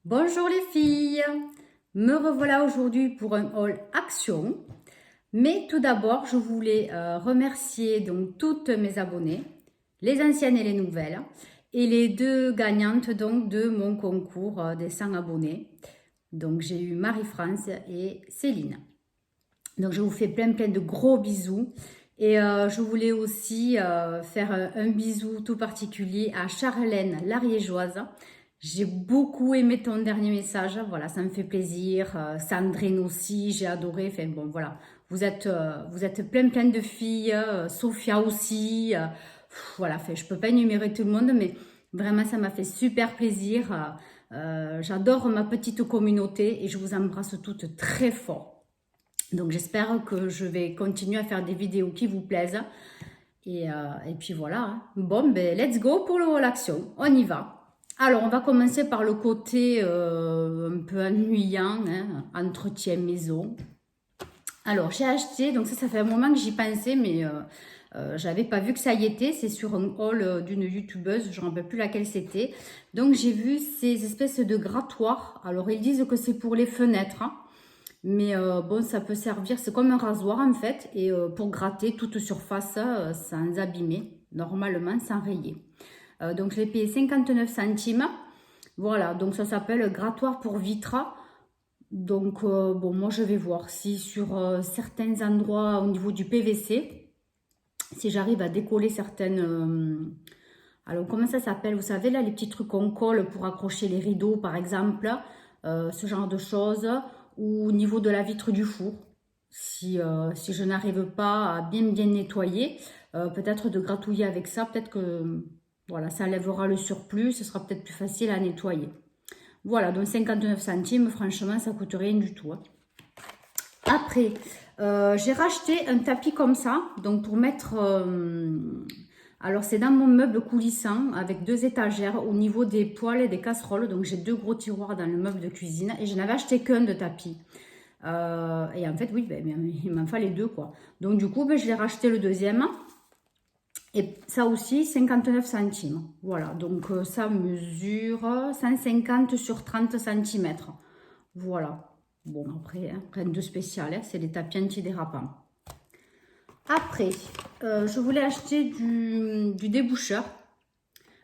Bonjour les filles, me revoilà aujourd'hui pour un haul action. Mais tout d'abord, je voulais remercier donc toutes mes abonnées, les anciennes et les nouvelles, et les deux gagnantes donc de mon concours des 100 abonnés. Donc j'ai eu Marie-France et Céline. Donc je vous fais plein de gros bisous. Et je voulais aussi faire un bisou tout particulier à Charlène Lariégeoise. J'ai beaucoup aimé ton dernier message, voilà, ça me fait plaisir. Sandrine aussi, j'ai adoré. Enfin bon, voilà, vous êtes plein de filles. Sophia aussi. Voilà, enfin, je peux pas énumérer tout le monde, mais vraiment ça m'a fait super plaisir. J'adore ma petite communauté et je vous embrasse toutes très fort. Donc j'espère que je vais continuer à faire des vidéos qui vous plaisent. Et puis voilà, hein. Bon, ben let's go pour l'action, on y va. Alors on va commencer par le côté un peu ennuyant, hein, entretien maison. Alors j'ai acheté, donc ça fait un moment que j'y pensais, mais j'avais pas vu que ça y était. C'est sur un haul d'une youtubeuse, je ne me rappelle plus laquelle c'était. Donc j'ai vu ces espèces de grattoirs. Alors ils disent que c'est pour les fenêtres, hein. Mais bon, ça peut servir, c'est comme un rasoir en fait, et pour gratter toute surface sans abîmer, normalement sans rayer. Donc je l'ai payé 59 centimes. Voilà, donc ça s'appelle grattoir pour vitres. Donc bon, moi je vais voir si sur certains endroits au niveau du PVC, si j'arrive à décoller certaines... alors comment ça s'appelle? Vous savez là, les petits trucs qu'on colle pour accrocher les rideaux par exemple, ce genre de choses, ou au niveau de la vitre du four. Si je n'arrive pas à bien nettoyer, peut-être de gratouiller avec ça, peut-être que voilà, ça enlèvera le surplus, ce sera peut-être plus facile à nettoyer. Voilà, donc 59 centimes, franchement, ça coûte rien du tout, hein. Après, j'ai racheté un tapis comme ça, donc pour mettre... alors, c'est dans mon meuble coulissant avec deux étagères au niveau des poêles et des casseroles. Donc, j'ai deux gros tiroirs dans le meuble de cuisine et je n'avais acheté qu'un de tapis. Et en fait, oui, ben, il m'en fallait deux, quoi. Donc, du coup, ben, je l'ai racheté le deuxième. Et ça aussi, 59 centimes. Voilà, donc ça mesure 150 sur 30 cm. Voilà. Bon, après, hein, rien de spécial, hein, c'est des tapis antidérapants. Après, je voulais acheter du déboucheur.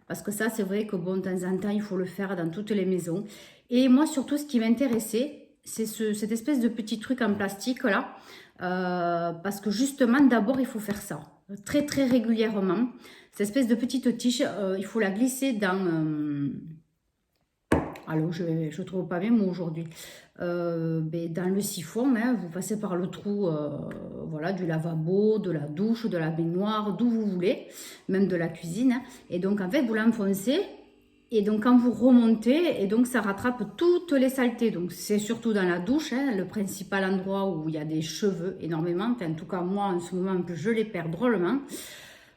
Parce que ça, c'est vrai que bon, de temps en temps, il faut le faire dans toutes les maisons. Et moi, surtout, ce qui m'intéressait, c'est cette espèce de petit truc en plastique là. Parce que justement, d'abord, il faut faire ça. Très régulièrement. Cette espèce de petite tige, il faut la glisser dans... alors, je ne trouve pas bien mot aujourd'hui. Ben, dans le siphon, hein, vous passez par le trou voilà, du lavabo, de la douche, de la baignoire, d'où vous voulez, même de la cuisine, hein. Et donc, en fait, vous l'enfoncez. Et donc, quand vous remontez, et donc ça rattrape toutes les saletés. Donc, c'est surtout dans la douche, hein, le principal endroit où il y a des cheveux énormément. Enfin, en tout cas, moi, en ce moment, je les perds drôlement.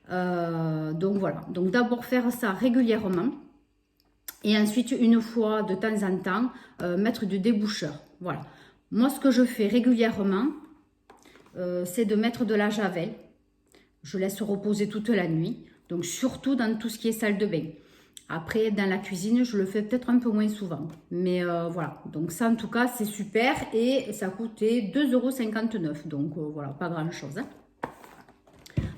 Donc, voilà. Donc, d'abord, faire ça régulièrement. Et ensuite, une fois de temps en temps, mettre du déboucheur. Voilà. Moi, ce que je fais régulièrement, c'est de mettre de la javel. Je laisse reposer toute la nuit. Donc, surtout dans tout ce qui est salle de bain. Après, dans la cuisine, je le fais peut-être un peu moins souvent. Mais voilà. Donc, ça, en tout cas, c'est super. Et ça coûtait 2,59 €. Donc, voilà, pas grand-chose, hein.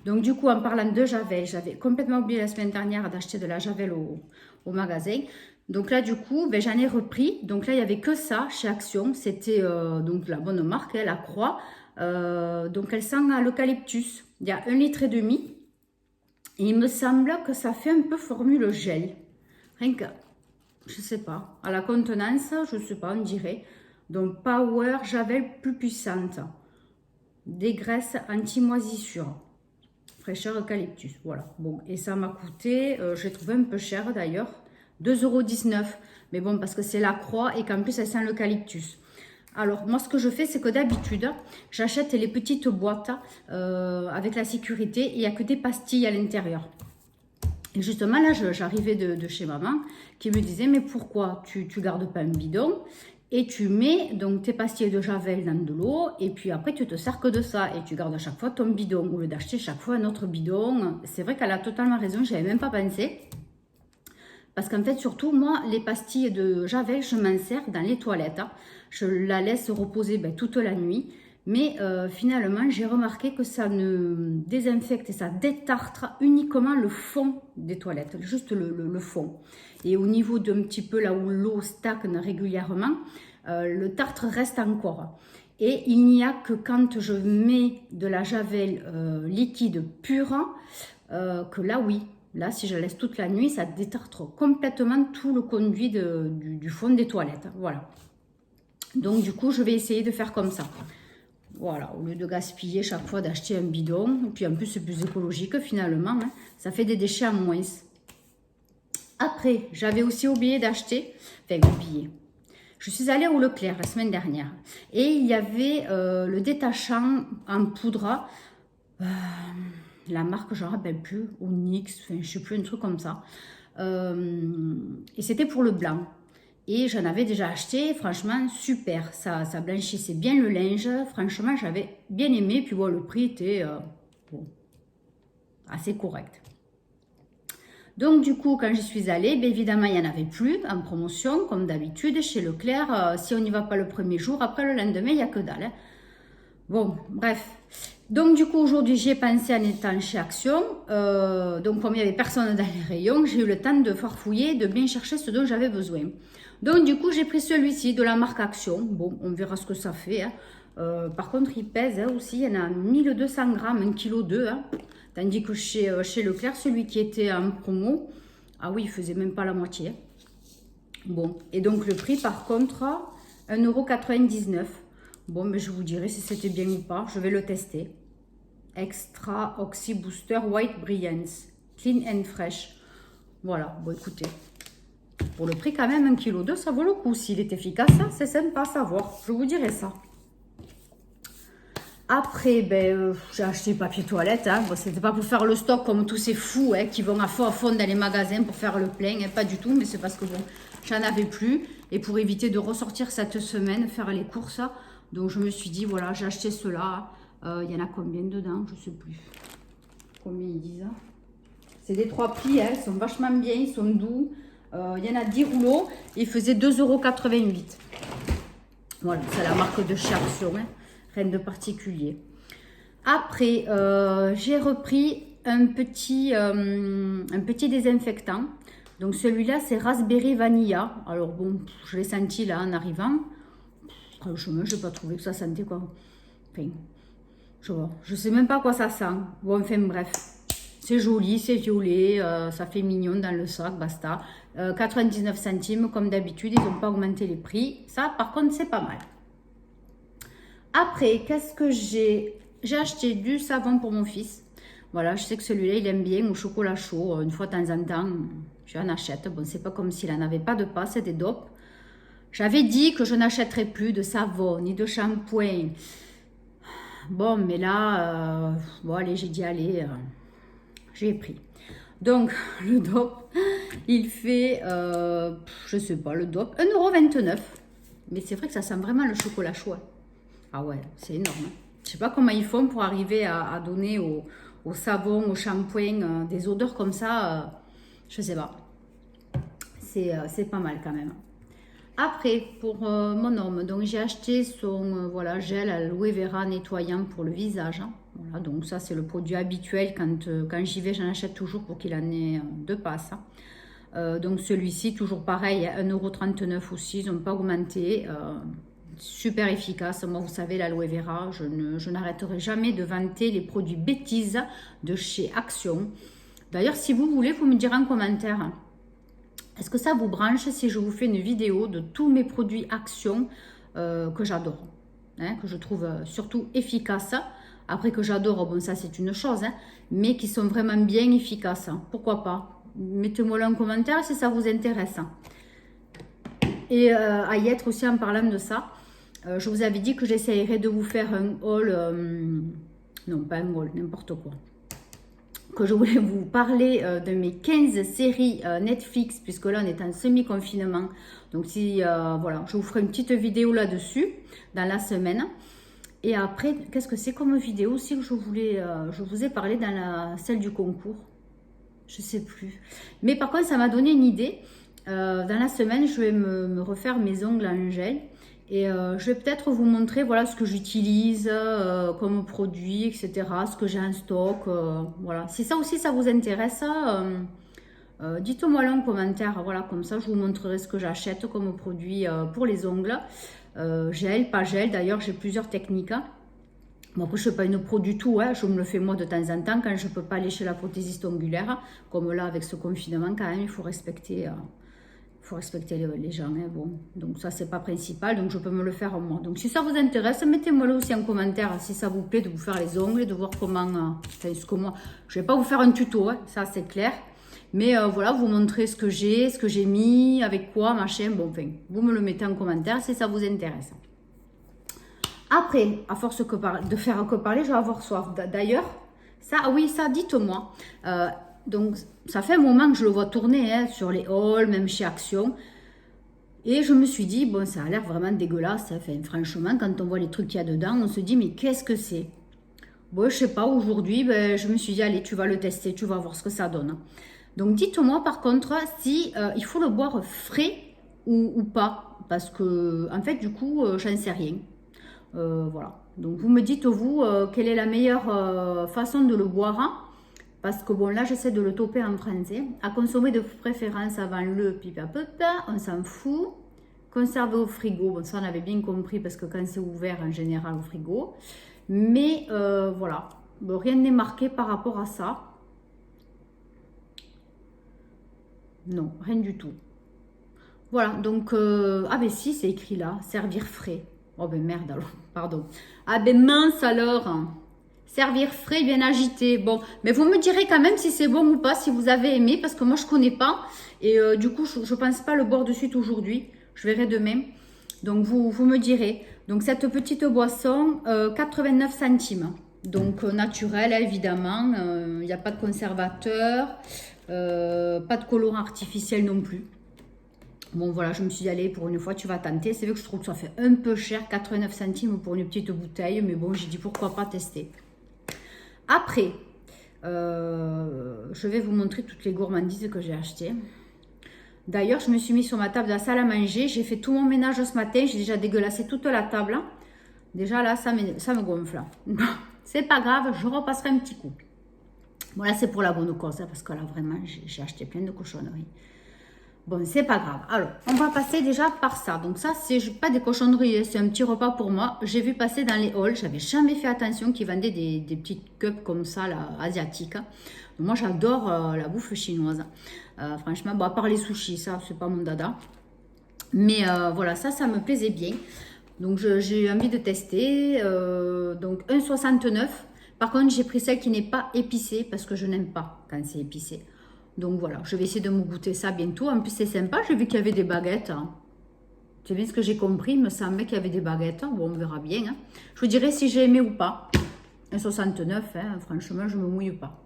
Donc, du coup, en parlant de javel, j'avais complètement oublié la semaine dernière d'acheter de la javel au magasin. Donc là, du coup, ben, j'en ai repris. Donc là, il n'y avait que ça chez Action. C'était donc la bonne marque, hein, la Croix. Donc, elle sent à l'eucalyptus. Il y a 1,5 litre. Et il me semble que ça fait un peu formule gel. Rien que, je sais pas, à la contenance, je sais pas, on dirait. Donc, Power Javel plus puissante. Des graisses anti-moisissure. Fraîcheur eucalyptus, voilà. Bon, et ça m'a coûté, j'ai trouvé un peu cher d'ailleurs, 2,19 €. Mais bon, parce que c'est la Croix et qu'en plus, elle sent l'eucalyptus. Alors, moi, ce que je fais, c'est que d'habitude, j'achète les petites boîtes avec la sécurité et il n'y a que des pastilles à l'intérieur. Et justement, là, j'arrivais de chez maman qui me disait, mais pourquoi tu gardes pas un bidon et tu mets donc tes pastilles de javel dans de l'eau et puis après, tu te sers que de ça et tu gardes à chaque fois ton bidon au lieu d'acheter chaque fois un autre bidon. C'est vrai qu'elle a totalement raison, je n'y avais même pas pensé. Parce qu'en fait, surtout, moi, les pastilles de Javel, je m'en sers dans les toilettes. Hein. Je la laisse reposer toute la nuit. Mais finalement, j'ai remarqué que ça ne désinfecte et ça détartre uniquement le fond des toilettes, juste le fond. Et au niveau d'un petit peu là où l'eau stagne régulièrement, le tartre reste encore. Et il n'y a que quand je mets de la Javel liquide pure, que là, oui. Là, si je laisse toute la nuit, ça détartre complètement tout le conduit du fond des toilettes. Voilà. Donc, du coup, je vais essayer de faire comme ça. Voilà, au lieu de gaspiller chaque fois d'acheter un bidon. Et puis, en plus, c'est plus écologique finalement. Hein. Ça fait des déchets en moins. Après, j'avais aussi oublié d'acheter... Enfin, oublié. Je suis allée au Leclerc la semaine dernière. Et il y avait le détachant en poudre. La marque, je ne me rappelle plus, Onyx, enfin, je ne sais plus, un truc comme ça. Et c'était pour le blanc. Et j'en avais déjà acheté, franchement, super. Ça blanchissait bien le linge. Franchement, j'avais bien aimé. Puis bon, le prix était bon, assez correct. Donc, du coup, quand j'y suis allée, bien évidemment, il n'y en avait plus en promotion, comme d'habitude, chez Leclerc. Si on n'y va pas le premier jour, après le lendemain, il n'y a que dalle. Hein. Bon, bref. Donc, du coup, aujourd'hui, j'ai pensé en étant chez Action. Donc, comme il n'y avait personne dans les rayons, j'ai eu le temps de farfouiller, de bien chercher ce dont j'avais besoin. Donc, du coup, j'ai pris celui-ci de la marque Action. Bon, on verra ce que ça fait. Hein. Par contre, il pèse aussi. Il y en a 1200 grammes, 1,2 kg. Hein. Tandis que chez Leclerc, celui qui était en promo, ah oui, il faisait même pas la moitié. Bon, et donc le prix, par contre, 1,99 €. Bon, mais je vous dirai si c'était bien ou pas. Je vais le tester. Extra Oxy Booster White Brilliance. Clean and Fresh. Voilà, bon écoutez. Pour le prix quand même, 1,2 kg, ça vaut le coup. S'il est efficace, c'est sympa à savoir. Je vous dirai ça. Après, j'ai acheté le papier toilette. Hein. Bon, c'était pas pour faire le stock comme tous ces fous qui vont à fond dans les magasins pour faire le plein. Hein. Pas du tout, mais c'est parce que bon, j'en avais plus. Et pour éviter de ressortir cette semaine, faire les courses. Donc, je me suis dit, voilà, j'ai acheté cela. Il y en a combien dedans? Je sais plus. Combien ils disent? C'est des 3 plis. Hein. Ils sont vachement bien, ils sont doux. Il y en a 10 rouleaux. Ils faisaient 2,88 €. Voilà, c'est la marque de chez Action. Hein. Rien de particulier. Après, j'ai repris un petit désinfectant. Donc celui-là, c'est Raspberry Vanilla. Alors bon, je l'ai senti là en arrivant. Franchement, je n'ai pas trouvé que ça sentait quoi. Enfin, je sais même pas quoi ça sent. Bon, enfin bref. C'est joli, c'est violet, ça fait mignon dans le sac, basta. 99 centimes, comme d'habitude, ils n'ont pas augmenté les prix. Ça, par contre, c'est pas mal. Après, qu'est-ce que j'ai? J'ai acheté du savon pour mon fils. Voilà, je sais que celui-là, il aime bien au chocolat chaud. Une fois de temps en temps, j'en achète. Bon, c'est pas comme s'il n'en avait pas de pas, c'est des dopes. J'avais dit que je n'achèterais plus de savon ni de shampoing. Bon, mais là, bon, allez, j'ai dit, allez, j'ai pris. Donc, le dope, il fait, je sais pas, le dope, 1,29 €. Mais c'est vrai que ça sent vraiment le chocolat chaud. Ah ouais, c'est énorme. Hein. Je sais pas comment ils font pour arriver à donner au savon, au shampoing, des odeurs comme ça. Je sais pas. C'est pas mal quand même. Après, pour mon homme, donc j'ai acheté son voilà, gel aloe vera nettoyant pour le visage. Hein. Voilà, donc ça c'est le produit habituel. Quand j'y vais, j'en achète toujours pour qu'il en ait deux passes. Hein. Donc celui-ci, toujours pareil, 1,39 € aussi, ils n'ont pas augmenté. Super efficace. Moi, vous savez, l'aloe vera, je n'arrêterai jamais de vanter les produits bêtises de chez Action. D'ailleurs, si vous voulez, vous me direz en commentaire, est-ce que ça vous branche si je vous fais une vidéo de tous mes produits Action que j'adore, hein, que je trouve surtout efficaces. Après que j'adore, bon ça c'est une chose, hein, mais qui sont vraiment bien efficaces. Pourquoi pas? Mettez-moi là en commentaire si ça vous intéresse. Et à y être aussi en parlant de ça, je vous avais dit que j'essayerais de vous faire un haul, non pas un haul, n'importe quoi. Que je voulais vous parler de mes 15 séries Netflix, puisque là on est en semi-confinement. Donc si, voilà, je vous ferai une petite vidéo là-dessus, dans la semaine. Et après, qu'est-ce que c'est comme vidéo aussi que je vous ai parlé dans celle du concours? Je sais plus. Mais par contre, ça m'a donné une idée. Dans la semaine, je vais me refaire mes ongles en gel. Et je vais peut-être vous montrer voilà, ce que j'utilise comme produit, etc. Ce que j'ai en stock. Voilà. Si ça aussi, ça vous intéresse, dites-moi-le en commentaire. Voilà, comme ça, je vous montrerai ce que j'achète comme produit pour les ongles. Gel, pas gel. D'ailleurs, j'ai plusieurs techniques. Bon, après, je ne fais pas une pro du tout, hein. Je me le fais moi de temps en temps quand je ne peux pas aller chez la prothésiste ongulaire. Comme là, avec ce confinement, quand même, il faut respecter les gens. Hein. Bon, donc ça, c'est pas principal, donc je peux me le faire moi. Donc si ça vous intéresse, mettez-moi le aussi en commentaire si ça vous plaît de vous faire les ongles, de voir comment... enfin, ce que moi, je ne vais pas vous faire un tuto, hein, ça c'est clair. Mais voilà, vous montrer ce que j'ai mis, avec quoi, machin. Bon, enfin, vous me le mettez en commentaire si ça vous intéresse. Après, à force de faire que parler, je vais avoir soif. D'ailleurs, ça, oui, ça, dites-moi. Donc, ça fait un moment que je le vois tourner hein, sur les halls, même chez Action. Et je me suis dit, bon, ça a l'air vraiment dégueulasse. Enfin, franchement, quand on voit les trucs qu'il y a dedans, on se dit, mais qu'est-ce que c'est? Bon, je sais pas, aujourd'hui, ben, je me suis dit, allez, tu vas le tester, tu vas voir ce que ça donne. Donc, dites-moi par contre si il faut le boire frais ou pas. Parce que, en fait, du coup, j'en sais rien. Voilà. Donc, vous me dites, vous, quelle est la meilleure façon de le boire hein. Parce que bon, là, j'essaie de le toper en français. À consommer de préférence avant le pipi à papa, on s'en fout. Conserver au frigo, bon, ça on avait bien compris parce que quand c'est ouvert en général au frigo. Mais voilà, bon, rien n'est marqué par rapport à ça. Non, rien du tout. Voilà, donc, ah ben si, c'est écrit là, servir frais. Oh ben merde alors, pardon. Ah ben mince alors. Servir frais, bien agité. Bon, mais vous me direz quand même si c'est bon ou pas, si vous avez aimé, parce que moi je connais pas. Et du coup, je ne pense pas le boire de suite aujourd'hui. Je verrai demain. Donc vous me direz. Donc cette petite boisson, 89 centimes. Donc naturel, évidemment. Il n'y a pas de conservateur, pas de colorant artificiel non plus. Bon voilà, je me suis dit, allez, pour une fois, tu vas tenter. C'est vrai que je trouve que ça fait un peu cher, 89 centimes pour une petite bouteille. Mais bon, j'ai dit, pourquoi pas tester. Après, je vais vous montrer toutes les gourmandises que j'ai achetées. D'ailleurs, je me suis mis sur ma table de la salle à manger. J'ai fait tout mon ménage ce matin. J'ai déjà dégueulassé toute la table. Déjà là, ça me gonfle. C'est pas grave, je repasserai un petit coup. Bon, là, c'est pour la bonne cause. Parce que là, vraiment, j'ai acheté plein de cochonneries. Bon, c'est pas grave. Alors, on va passer déjà par ça. Donc ça, c'est pas des cochonneries, c'est un petit repas pour moi. J'ai vu passer dans les halls, j'avais jamais fait attention qu'ils vendaient des petites cups comme ça, là, asiatiques. Donc, moi, j'adore la bouffe chinoise. Franchement, bon, à part les sushis, ça, c'est pas mon dada. Mais voilà, ça me plaisait bien. Donc, j'ai eu envie de tester. Donc, 1,69. Par contre, j'ai pris celle qui n'est pas épicée parce que je n'aime pas quand c'est épicé. Donc voilà, je vais essayer de me goûter ça bientôt. En plus, c'est sympa, j'ai vu qu'il y avait des baguettes. C'est bien ce que j'ai compris, il me semblait qu'il y avait des baguettes. Bon, on verra bien. Hein. Je vous dirai si j'ai aimé ou pas. 1,69, hein, franchement, je ne me mouille pas.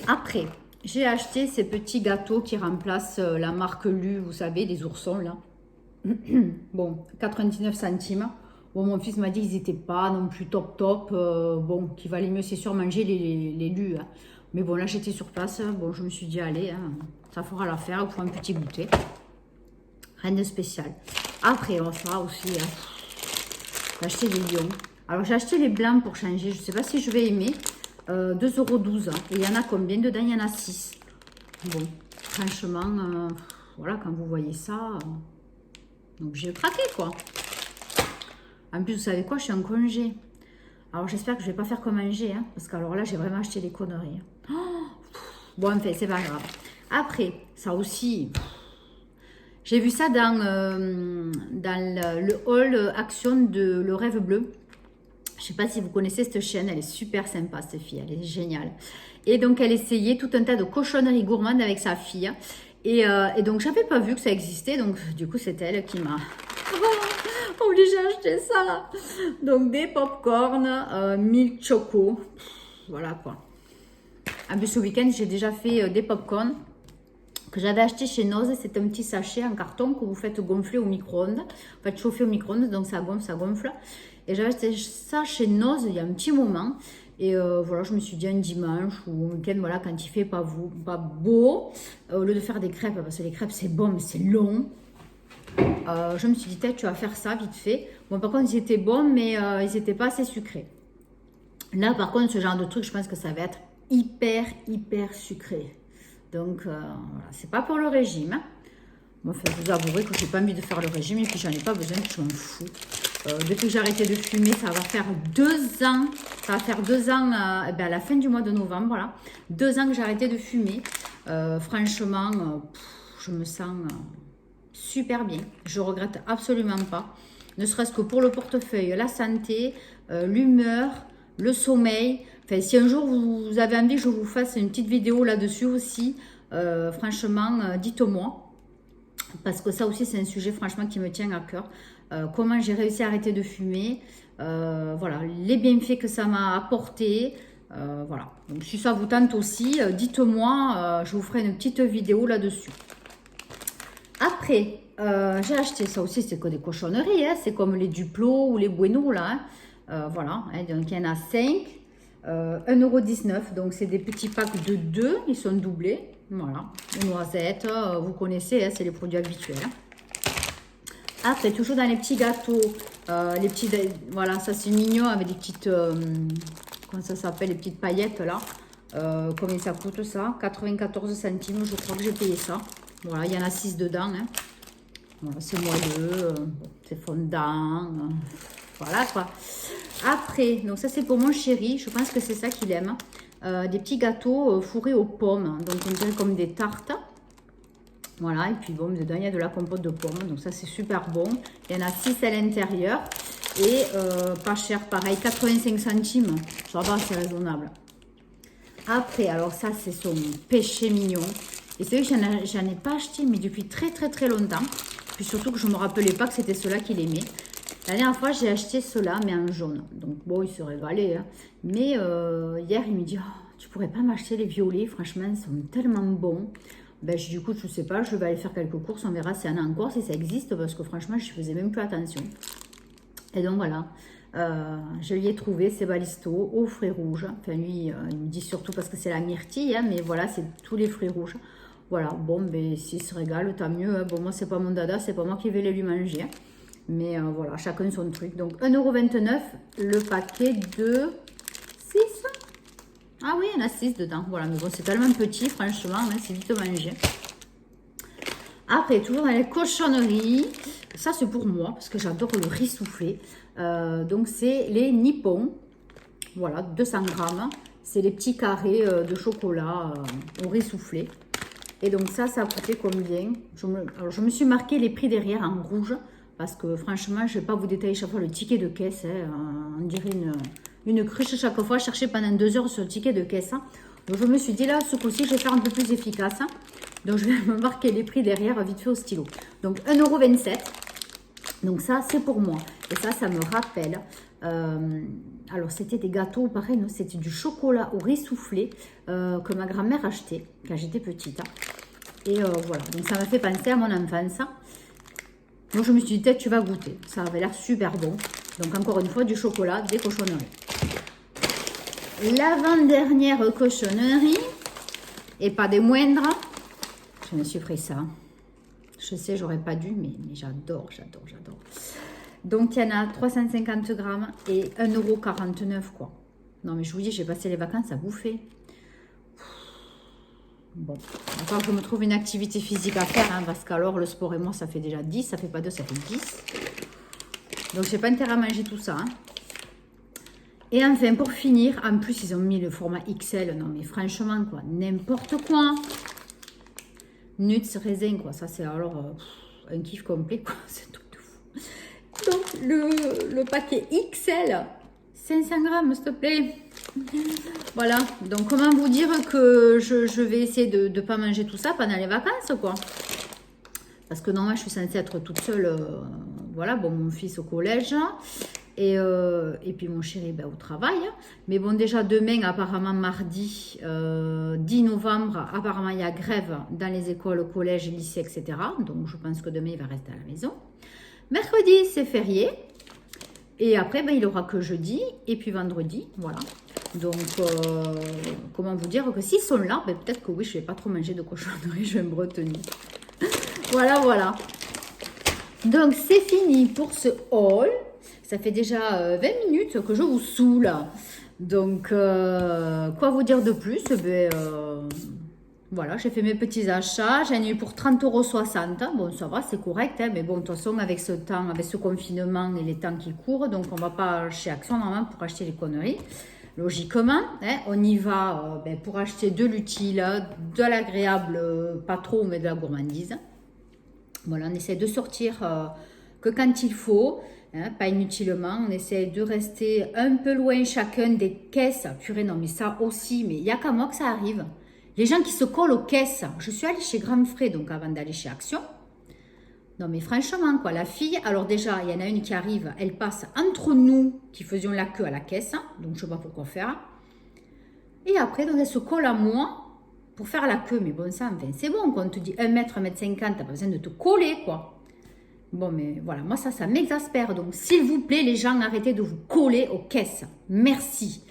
Après, j'ai acheté ces petits gâteaux qui remplacent la marque Lu, vous savez, des oursons là. Bon, 99 centimes. Bon, mon fils m'a dit qu'ils n'étaient pas non plus top. Bon, qu'il valait mieux, c'est sûr, manger les Lu. Hein. Mais bon, là, j'étais sur place. Bon, je me suis dit, allez, hein, ça fera l'affaire pour un petit goûter. Rien de spécial. Après, on fera aussi, hein, j'ai acheté des lions. Alors, j'ai acheté les blancs pour changer. Je ne sais pas si je vais aimer. 2,12 €. Et il y en a combien dedans? Il y en a 6. Bon, franchement, voilà, quand vous voyez ça, donc j'ai craqué, quoi. En plus, vous savez quoi? Je suis en congé. Alors, j'espère que je ne vais pas faire comme manger, hein, parce que alors là, j'ai vraiment acheté des conneries. Oh, bon, en fait, c'est pas grave. Après, ça aussi, j'ai vu ça dans le hall Action de Le Rêve Bleu. Je ne sais pas si vous connaissez cette chaîne, elle est super sympa, cette fille, elle est géniale. Et donc, elle essayait tout un tas de cochonneries gourmandes avec sa fille. Et donc, je n'avais pas vu que ça existait, donc du coup, c'est elle qui m'a obligée à acheter ça. Donc, des pop-corn, milk choco, voilà quoi. En plus, ce week-end, j'ai déjà fait des pop-corn que j'avais acheté chez Noz. C'est un petit sachet en carton que vous faites gonfler au micro-ondes. Vous faites chauffer au micro-ondes, donc ça gonfle, ça gonfle. Et j'avais acheté ça chez Noz il y a un petit moment. Et voilà, je me suis dit un dimanche ou un week-end, voilà, quand il fait pas beau, au lieu de faire des crêpes, parce que les crêpes c'est bon mais c'est long, je me suis dit, peut-être tu vas faire ça vite fait. Bon, par contre, ils étaient bons, mais ils n'étaient pas assez sucrés. Là, par contre, ce genre de truc, je pense que ça va être hyper sucré. Donc, voilà, c'est pas pour le régime. Hein. Moi, je vous avouerai que j'ai pas envie de faire le régime et puis j'en ai pas besoin, je m'en fous. Depuis que j'ai arrêté de fumer, ça va faire 2 ans. Ça va faire 2 ans à la fin du mois de novembre, voilà. 2 ans que j'ai arrêté de fumer. Franchement, je me sens super bien. Je regrette absolument pas. Ne serait-ce que pour le portefeuille, la santé, l'humeur, le sommeil. Enfin, si un jour vous avez envie que je vous fasse une petite vidéo là-dessus aussi, franchement, dites-moi. Parce que ça aussi, c'est un sujet franchement qui me tient à cœur. Comment j'ai réussi à arrêter de fumer. Voilà, les bienfaits que ça m'a apporté. Voilà. Donc, si ça vous tente aussi, dites-moi. Je vous ferai une petite vidéo là-dessus. Après, j'ai acheté ça aussi, c'est que des cochonneries. Hein, c'est comme les Duplo ou les Bueno, là. Hein. Voilà. Hein, donc, il y en a 5. 1,19 €. Donc, c'est des petits packs de 2. Ils sont doublés. Voilà. Les noisettes, vous connaissez, hein, c'est les produits habituels. Hein. Après, toujours dans les petits gâteaux, les petits, voilà, ça c'est mignon avec des petites, comment ça s'appelle, les petites paillettes là. Combien ça coûte ça? 94 centimes, je crois que j'ai payé ça. Voilà, il y en a 6 dedans. Hein. Voilà, c'est moelleux, c'est fondant. Voilà quoi. Après, donc ça c'est pour mon chéri, je pense que c'est ça qu'il aime. Des petits gâteaux fourrés aux pommes, donc on dirait comme des tartes. Voilà, et puis bon, dedans il y a de la compote de pommes, donc ça c'est super bon. Il y en a 6 à l'intérieur et pas cher, pareil, 85 centimes. Ça va, c'est raisonnable. Après, alors ça c'est son péché mignon. Et c'est vrai que j'en ai pas acheté, mais depuis très longtemps. Puis surtout que je ne me rappelais pas que c'était ceux-là qu'il aimait. La dernière fois, j'ai acheté ceux-là, mais en jaune. Donc bon, il se régalait. Hein. Mais hier, il me dit, oh, tu pourrais pas m'acheter les violets? Franchement, ils sont tellement bons. Ben, du coup, je sais pas, je vais aller faire quelques courses. On verra s'il y en a encore, si ça existe. Parce que franchement, je faisais même plus attention. Et donc voilà. Je lui ai trouvé ces balistos aux fruits rouges. Enfin, lui, il me dit surtout parce que c'est la myrtille. Hein, mais voilà, c'est tous les fruits rouges. Voilà, bon, ben, s'il se régale, tant mieux. Hein. Bon, moi, c'est pas mon dada, c'est pas moi qui vais les lui manger. Hein. Mais voilà, chacun son truc. Donc, 1,29 €, le paquet de 6. Ah oui, il y en a 6 dedans. Voilà, mais bon, c'est tellement petit, franchement, hein, c'est vite mangé. Après, toujours dans les cochonneries. Ça, c'est pour moi, parce que j'adore le riz soufflé. Donc, c'est les Nippon. Voilà, 200 grammes. C'est les petits carrés de chocolat au riz soufflé. Et donc ça a coûté combien? Alors, je me suis marqué les prix derrière en rouge. Parce que franchement, je ne vais pas vous détailler chaque fois le ticket de caisse. Hein. On dirait une cruche chaque fois. Chercher pendant 2 heures sur le ticket de caisse. Hein. Donc je me suis dit là, ce coup-ci, je vais faire un peu plus efficace. Hein. Donc je vais me marquer les prix derrière vite fait au stylo. Donc 1,27 €. Donc ça, c'est pour moi. Et ça me rappelle. Alors c'était des gâteaux, pareil, c'était du chocolat au riz soufflé que ma grand-mère achetait quand j'étais petite. Hein. Et voilà, donc ça m'a fait penser à mon enfance. Donc je me suis dit, peut-être tu vas goûter. Ça avait l'air super bon. Donc encore une fois, du chocolat, des cochonneries. L'avant-dernière cochonnerie, et pas des moindres, je me suis pris ça. Je sais, j'aurais pas dû, mais j'adore. Donc il y en a 350 grammes et 1,49 € quoi. Non mais je vous dis, j'ai passé les vacances à bouffer. Bon, il va falloir que je me trouve une activité physique à faire, hein, parce qu'alors le sport et moi, ça fait déjà 10, ça fait pas 2, ça fait 10. Donc, j'ai pas intérêt à manger tout ça. Hein. Et enfin, pour finir, en plus, ils ont mis le format XL. Non, mais franchement, quoi, n'importe quoi. Nuts raisin, quoi. Ça, c'est alors un kiff complet, quoi. C'est un truc de fou. Donc, le paquet XL, 500 grammes, s'il te plaît. Voilà, donc comment vous dire que je vais essayer de ne pas manger tout ça pendant les vacances, quoi. Parce que normalement, je suis censée être toute seule, voilà, bon, mon fils au collège, et puis mon chéri ben, au travail. Mais bon, déjà demain, apparemment mardi, 10 novembre, apparemment il y a grève dans les écoles, collèges, lycées, etc. Donc je pense que demain, il va rester à la maison. Mercredi, c'est férié. Et après, ben, il aura que jeudi et puis vendredi, voilà. Donc, comment vous dire que s'ils sont là, ben, peut-être que oui, je ne vais pas trop manger de cochonnerie, je vais me retenir. Voilà, voilà. Donc, c'est fini pour ce haul. Ça fait déjà 20 minutes que je vous saoule. Donc, quoi vous dire de plus? Ben, voilà, j'ai fait mes petits achats. J'en ai eu pour 30,60 €. Bon, ça va, c'est correct. Hein, mais bon, de toute façon, avec ce temps, avec ce confinement et les temps qui courent, donc on ne va pas chez Action normalement pour acheter les conneries. Logiquement, hein, on y va ben, pour acheter de l'utile, de l'agréable, pas trop, mais de la gourmandise. Voilà, on essaie de sortir que quand il faut, hein, pas inutilement. On essaie de rester un peu loin chacun des caisses. Purée, non, mais ça aussi, mais il n'y a qu'à moi que ça arrive. Les gens qui se collent aux caisses. Je suis allée chez Grand Frais, donc avant d'aller chez Action. Non, mais franchement, quoi, la fille, alors déjà, il y en a une qui arrive, elle passe entre nous qui faisions la queue à la caisse, donc je ne sais pas pourquoi faire. Et après, donc elle se colle à moi pour faire la queue. Mais bon, ça, enfin, c'est bon, quand on te dit 1 mètre, 1,50 m, t'as pas besoin de te coller, quoi. Bon, mais voilà, moi, ça m'exaspère. Donc, s'il vous plaît, les gens, arrêtez de vous coller aux caisses. Merci.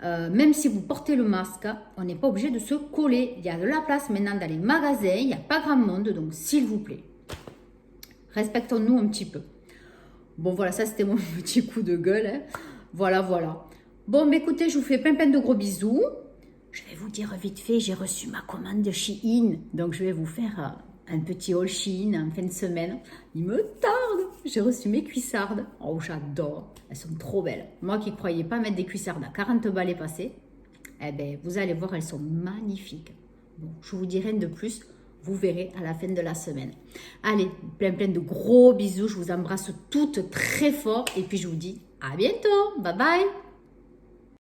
Même si vous portez le masque, on n'est pas obligé de se coller. Il y a de la place maintenant dans les magasins, il n'y a pas grand monde, donc s'il vous plaît. Respectons-nous un petit peu. Bon, voilà, ça, c'était mon petit coup de gueule. Hein. Voilà, voilà. Bon, mais écoutez, je vous fais plein de gros bisous. Je vais vous dire vite fait, j'ai reçu ma commande de Shein. Donc, je vais vous faire un petit haul Shein en fin de semaine. Il me tarde. J'ai reçu mes cuissardes. Oh, j'adore. Elles sont trop belles. Moi qui ne croyais pas mettre des cuissardes à 40 balles passées, eh bien, vous allez voir, elles sont magnifiques. Bon, je vous dis rien de plus. Vous verrez à la fin de la semaine. Allez, plein de gros bisous. Je vous embrasse toutes très fort. Et puis, je vous dis à bientôt. Bye bye.